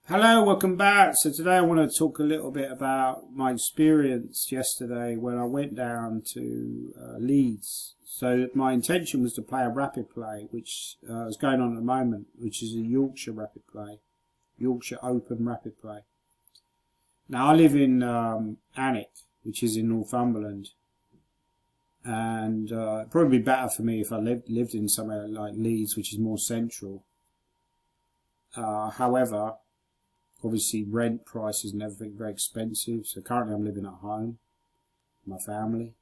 Hello, welcome back. So today I want to talk a little bit about my experience yesterday when I went down to Leeds. So my intention was to play a rapid play, which is going on at the moment, which is a Yorkshire rapid play, Yorkshire Open rapid play. Now I live in Alnwick, which is in Northumberland, and it'd probably be better for me if I lived in somewhere like Leeds, which is more central. However, obviously rent prices and everything very expensive, so currently I'm living at home with my family.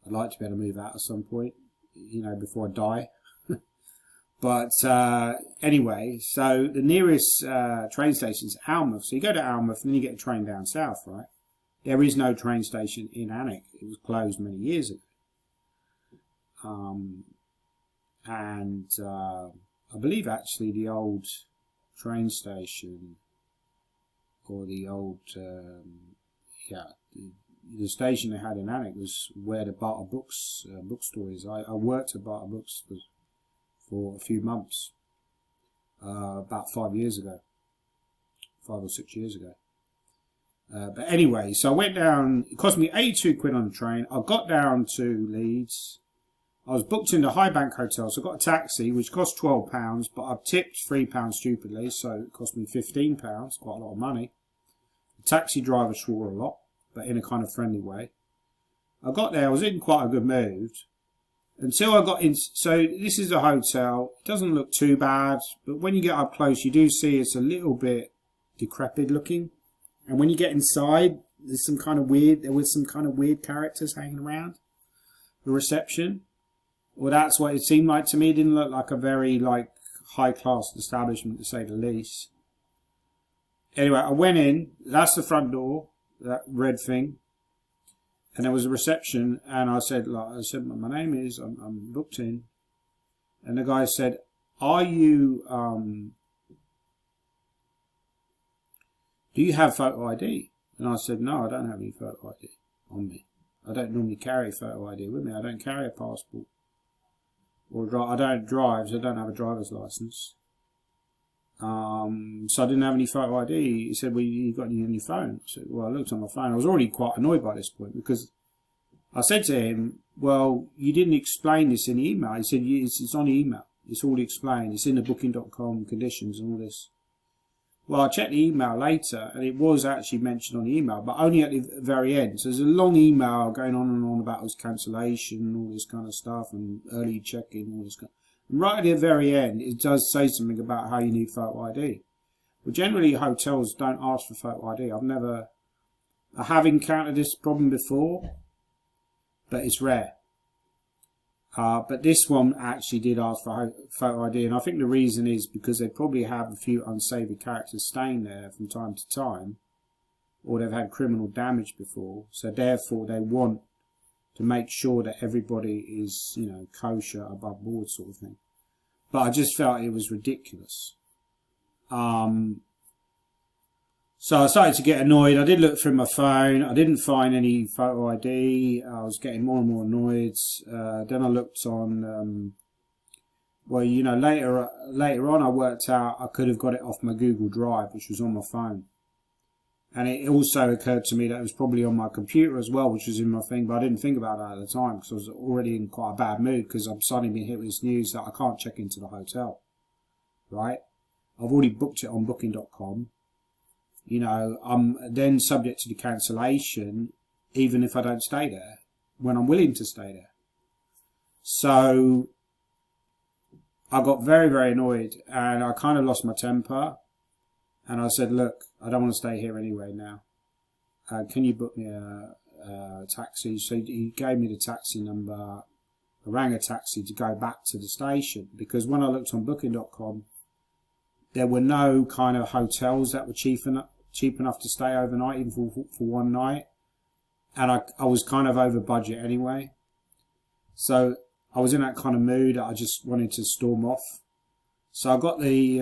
I'd like to be able to move out at some point, before I die. But anyway, so the nearest train station is Alnwick. So you go to Alnwick and then you get a train down south, right? There is no train station in Alnwick. It was closed many years ago. I believe actually the old train station, or the old the station they had in Alnwick was where the Barter Books bookstore is. I worked at Barter Books for a few months about 5 years ago, 5 or 6 years ago. But anyway, so I went down. It cost me 82 quid on the train. I got down to Leeds. I was booked in the High Bank Hotel, so I got a taxi, which cost £12, but I tipped £3 stupidly, so it cost me £15, quite a lot of money. The taxi driver swore a lot, but in a kind of friendly way. I got there, I was in quite a good mood, until I got in. So this is a hotel. It doesn't look too bad, but when you get up close, you do see it's a little bit decrepit looking. And when you get inside, there was some kind of weird characters hanging around the reception. Well, that's what it seemed like to me. It didn't look like a very high-class establishment, to say the least. Anyway, I went in. That's the front door, that red thing. And there was a reception, and I said, my name is, I'm booked in. And the guy said, are you, do you have photo ID? And I said, no, I don't have any photo ID on me. I don't normally carry photo ID with me. I don't carry a passport. I don't drive, so I don't have a driver's license. So I didn't have any photo ID. He said, well, you got any on your phone? I said, well, I looked on my phone. I was already quite annoyed by this point, because I said to him, well, you didn't explain this in the email. He said, it's on the email. It's already explained. It's in the booking.com conditions and all this. Well, I checked the email later, and it was actually mentioned on the email, but only at the very end. So there's a long email going on and on about his cancellation and all this kind of stuff, and early check-in and all this kind of. And right at the very end, it does say something about how you need photo ID. Well, generally, hotels don't ask for photo ID. I have encountered this problem before, but it's rare. But this one actually did ask for photo ID, and I think the reason is because they probably have a few unsavoury characters staying there from time to time, or they've had criminal damage before, so therefore they want to make sure that everybody is, kosher, above board sort of thing. But I just felt it was ridiculous. So I started to get annoyed. I did look through my phone. I didn't find any photo ID. I was getting more and more annoyed. Then I looked on, later on I worked out I could have got it off my Google Drive, which was on my phone. And it also occurred to me that it was probably on my computer as well, which was in my thing, but I didn't think about that at the time because I was already in quite a bad mood, because I've suddenly been hit with this news that I can't check into the hotel. Right? I've already booked it on booking.com. I'm then subject to the cancellation, even if I don't stay there, when I'm willing to stay there. So I got very, very annoyed, and I kind of lost my temper. And I said, look, I don't want to stay here anyway now. Can you book me a taxi? So he gave me the taxi number. I rang a taxi to go back to the station, because when I looked on booking.com, there were no kind of hotels that were cheap enough to stay overnight, even for one night. And I was kind of over budget anyway. So I was in that kind of mood that I just wanted to storm off. So I got the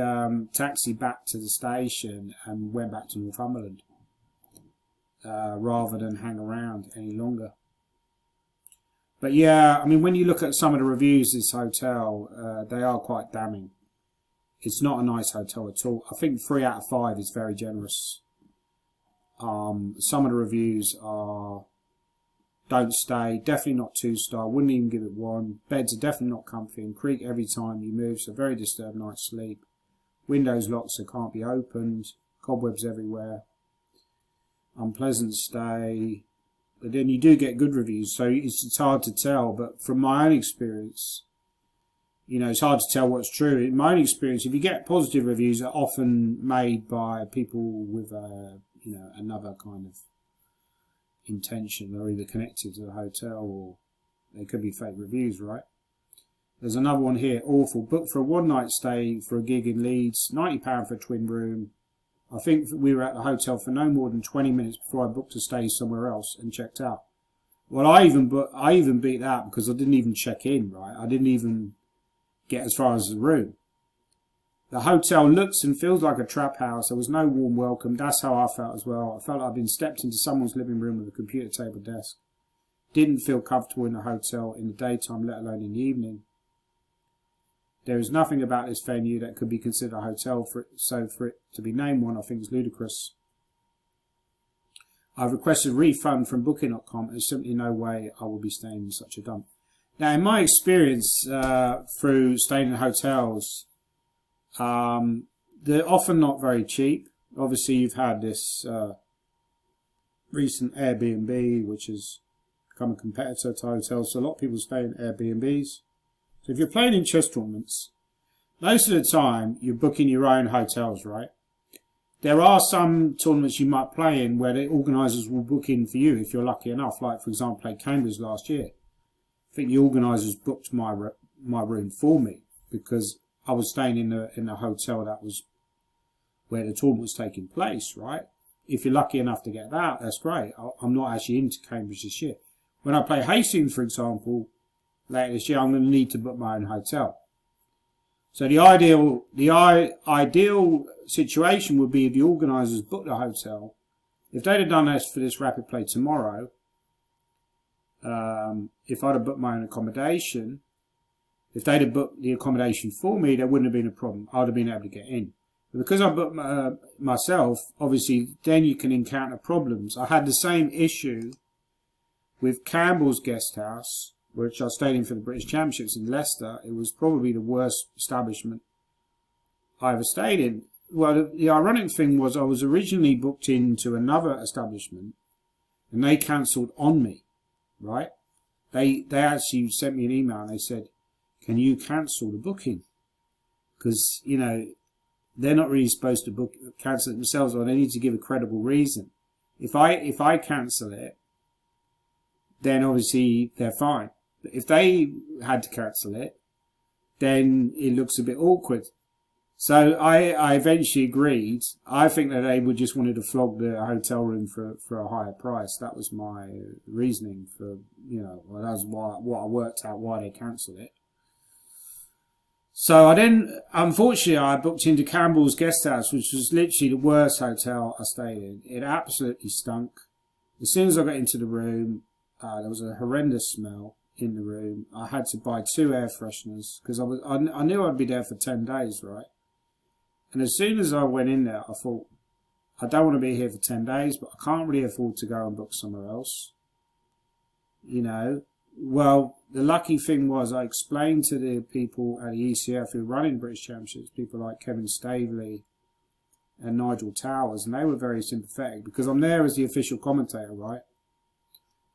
taxi back to the station and went back to Northumberland, rather than hang around any longer. But yeah, I mean, when you look at some of the reviews of this hotel, they are quite damning. It's not a nice hotel at all. I think 3 out of 5 is very generous. Some of the reviews are don't stay, definitely not 2-star, wouldn't even give it 1. Beds are definitely not comfy and creak every time you move, so very disturbed night's sleep. Windows locked so can't be opened, cobwebs everywhere. Unpleasant stay. But then you do get good reviews, so it's hard to tell. But from my own experience, it's hard to tell what's true. In my own experience, if you get positive reviews, they're often made by people with another kind of intention. They're either connected to the hotel or they could be fake reviews, right? There's another one here, awful. Booked for a 1-night stay for a gig in Leeds, £90 for a twin room. I think we were at the hotel for no more than 20 minutes before I booked a stay somewhere else and checked out. Well, I even beat that because I didn't even check in, right? I didn't even get as far as the room. The hotel looks and feels like a trap house. There was no warm welcome. That's how I felt as well. I felt like I'd been stepped into someone's living room with a computer table desk. Didn't feel comfortable in the hotel in the daytime, let alone in the evening. There is nothing about this venue that could be considered a hotel, so for it to be named one I think is ludicrous. I've requested a refund from booking.com and there's simply no way I will be staying in such a dump. Now, in my experience through staying in hotels, they're often not very cheap. Obviously, you've had this recent Airbnb, which has become a competitor to hotels, so a lot of people stay in Airbnbs. So if you're playing in chess tournaments, most of the time you're booking your own hotels, right? There are some tournaments you might play in where the organisers will book in for you if you're lucky enough. Like, for example, I played Cambridge last year. I think the organisers booked my room for me because I was staying in the hotel that was where the tournament was taking place, right? If you're lucky enough to get that, that's great. I'm not actually into Cambridge this year. When I play Hastings, for example, later this year, I'm going to need to book my own hotel. So the ideal situation would be if the organisers booked the hotel. If they'd have done this for this rapid play tomorrow, if I'd have booked my own accommodation, if they'd have booked the accommodation for me, there wouldn't have been a problem. I'd have been able to get in. But because I booked myself, obviously, then you can encounter problems. I had the same issue with Campbell's guest house, which I stayed in for the British Championships in Leicester. It was probably the worst establishment I ever stayed in. Well, the ironic thing was I was originally booked into another establishment and they cancelled on me, right? They actually sent me an email and they said, can you cancel the booking? Because, they're not really supposed to cancel it themselves, or they need to give a credible reason. If I cancel it, then obviously they're fine. But if they had to cancel it, then it looks a bit awkward. So I eventually agreed. I think that they would just wanted to flog the hotel room for a higher price. That was my reasoning for, that was what I worked out why they cancelled it. So unfortunately, I booked into Campbell's guest house, which was literally the worst hotel I stayed in. It absolutely stunk. As soon as I got into the room, there was a horrendous smell in the room. I had to buy 2 air fresheners because I knew I'd be there for 10 days, right? And as soon as I went in there, I thought, I don't want to be here for 10 days, but I can't really afford to go and book somewhere else. Well, the lucky thing was I explained to the people at the ECF who run in British Championships, people like Kevin Staveley and Nigel Towers, and they were very sympathetic because I'm there as the official commentator, right?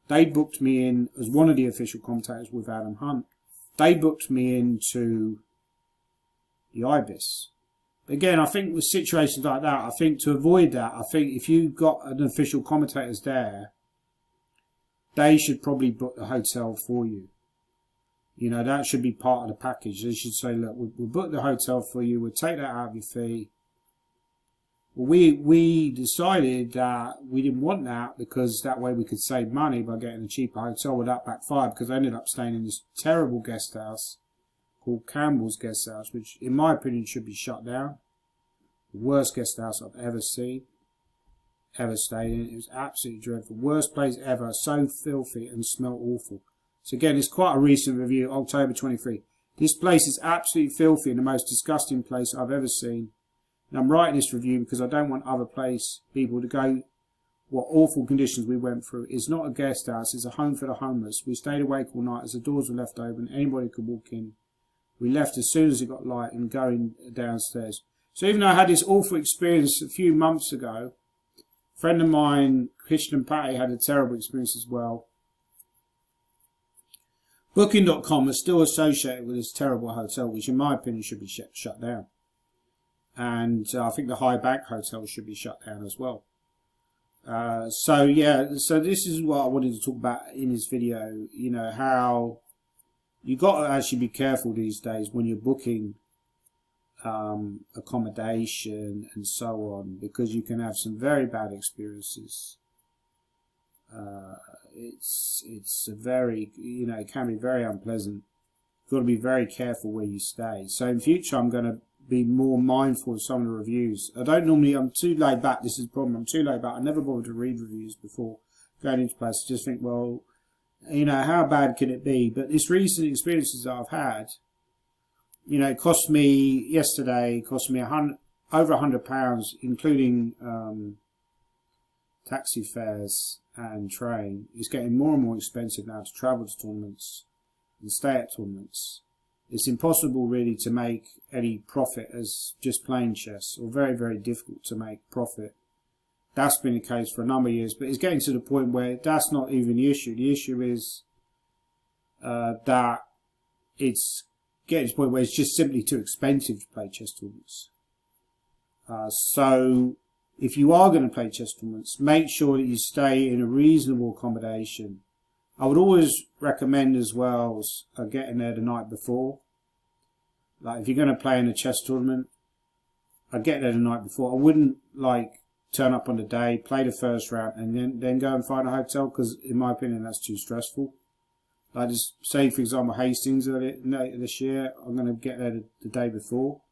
They booked me in as one of the official commentators with Adam Hunt. They booked me into the Ibis. Again, I think with situations like that, I think to avoid that, I think if you've got an official commentators there, they should probably book the hotel for you. That should be part of the package. They should say, look, we'll book the hotel for you. We'll take that out of your fee. Well, we decided that we didn't want that because that way we could save money by getting a cheaper hotel. Well, that backfired because I ended up staying in this terrible guest house called Campbell's Guest House, which in my opinion should be shut down. The worst guest house I've ever seen, ever stayed in. It was absolutely dreadful. Worst place ever. So filthy and smelled awful. So again, it's quite a recent review, October 23. This place is absolutely filthy and the most disgusting place I've ever seen. And I'm writing this review because I don't want other people to go what awful conditions we went through. It's not a guest house, it's a home for the homeless. We stayed awake all night as the doors were left open. Anybody could walk in. We left as soon as it got light and going downstairs. So even though I had this awful experience a few months ago, a friend of mine, Christian and Patty, had a terrible experience as well. Booking.com is still associated with this terrible hotel, which in my opinion should be shut down. And I think the High Bank Hotel should be shut down as well. So this is what I wanted to talk about in this video. You know, how you got to actually be careful these days when you're booking accommodation and so on, because you can have some very bad experiences. It's a very, you know, it can be very unpleasant. You've got to be very careful where you stay. So in future, I'm going to be more mindful of some of the reviews. I'm too laid back. This is the problem. I'm too laid back. I never bothered to read reviews before going into places. Just think, well, you know, how bad can it be? But this recent experiences that I've had, you know, it cost me over £100, including taxi fares and train. It's getting more and more expensive now to travel to tournaments and stay at tournaments. It's impossible really to make any profit as just playing chess, or very, very difficult to make profit. That's been the case for a number of years, but it's getting to the point where that's not even the issue. The issue is that it's getting to the point where it's just simply too expensive to play chess tournaments. So if you are going to play chess tournaments, make sure that you stay in a reasonable accommodation. I would always recommend as well getting there the night before. Like if you're going to play in a chess tournament, I'd get there the night before. I wouldn't like turn up on the day, play the first round, and then go and find a hotel, because in my opinion that's too stressful. Like just say for example Hastings earlier this year, I'm going to get there the day before.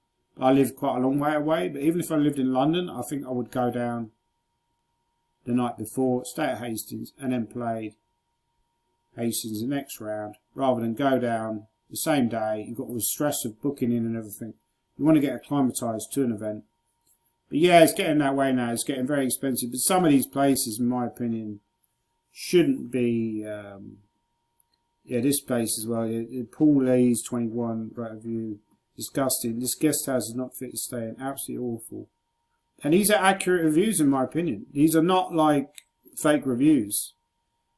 I live quite a long way away, but even if I lived in London, I think I would go down the night before, stay at Hastings, and then play Hastings the next round, rather than go down the same day. You've got all the stress of booking in and everything. You want to get acclimatised to an event. But yeah, it's getting that way now. It's getting very expensive. But some of these places, in my opinion, shouldn't be. This place as well. Paul Leeds 21 review. Disgusting. This guest house is not fit to stay in. Absolutely awful. And these are accurate reviews in my opinion. These are not like fake reviews.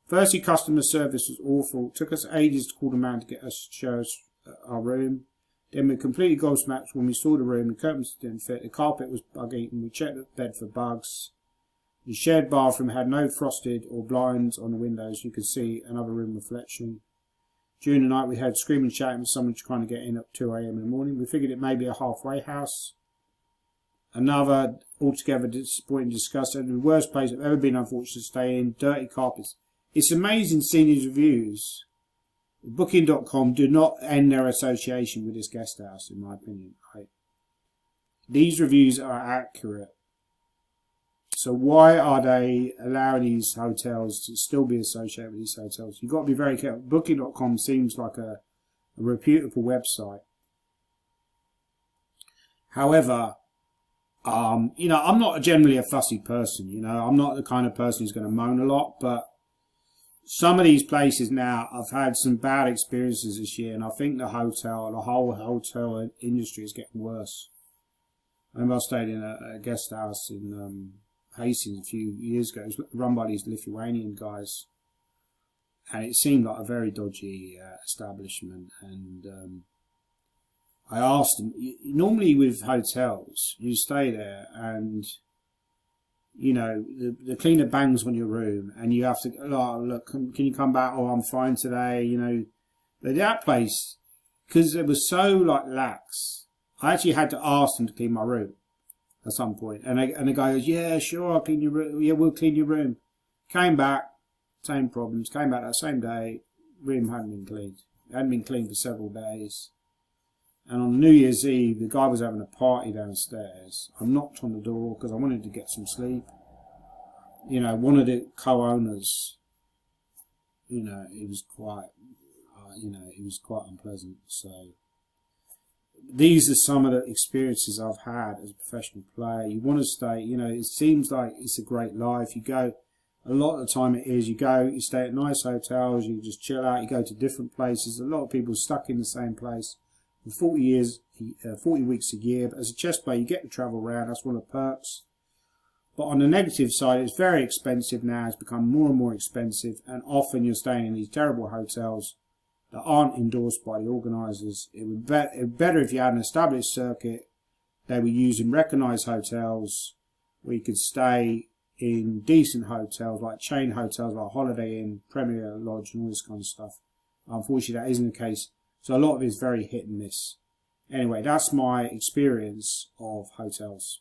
Firstly, customer service was awful. It took us ages to call the man to get us to show us our room. Then we completely gobsmacked when we saw the room. The curtains didn't fit. The carpet was bug-eaten. We checked the bed for bugs. The shared bathroom had no frosted or blinds on the windows. You could see another room reflection. During the night we heard screaming, shouting for someone trying to get in at 2 AM in the morning. We figured it may be a halfway house. Another altogether disappointing disgusting. The worst place I've ever been, unfortunately, to stay in. Dirty carpets. It's amazing seeing these reviews. Booking.com do not end their association with this guest house, in my opinion. These reviews are accurate. So why are they allowing these hotels to still be associated with these hotels? You've got to be very careful. Booking.com seems like a reputable website. However, you know, I'm not generally a fussy person. You know, I'm not the kind of person who's going to moan a lot, but some of these places now, I've had some bad experiences this year, and I think the whole hotel industry is getting worse. I remember I stayed in a guest house in Hastings a few years ago. It was run by these Lithuanian guys, and it seemed like a very dodgy establishment. And I asked them, normally with hotels, you stay there and, you know, the cleaner bangs on your room and you have to, oh, look, can you come back? Oh, I'm fine today, you know. But that place, because it was so, like, lax, I actually had to ask them to clean my room at some point. And the guy goes, yeah, sure, I'll clean your room. Yeah, we'll clean your room. Came back, same problems. Came back that same day, room hadn't been cleaned. It hadn't been cleaned for several days. And on New Year's Eve, the guy was having a party downstairs. I knocked on the door because I wanted to get some sleep. You know, one of the co-owners, you know, it was quite, it was quite unpleasant. So these are some of the experiences I've had as a professional player. You want to stay, you know, it seems like it's a great life. You go, a lot of the time it is, you go, you stay at nice hotels, you just chill out, you go to different places. A lot of people are stuck in the same place for 40 years, 40 weeks a year. But as a chess player, you get to travel around. That's one of the perks. But on the negative side, it's very expensive now. It's become more and more expensive. And often you're staying in these terrible hotels that aren't endorsed by the organisers. It would be better if you had an established circuit. They were using recognised hotels where you could stay in decent hotels, like chain hotels like Holiday Inn, Premier Lodge and all this kind of stuff. Unfortunately, that isn't the case. So a lot of it is very hit and miss. Anyway, that's my experience of hotels.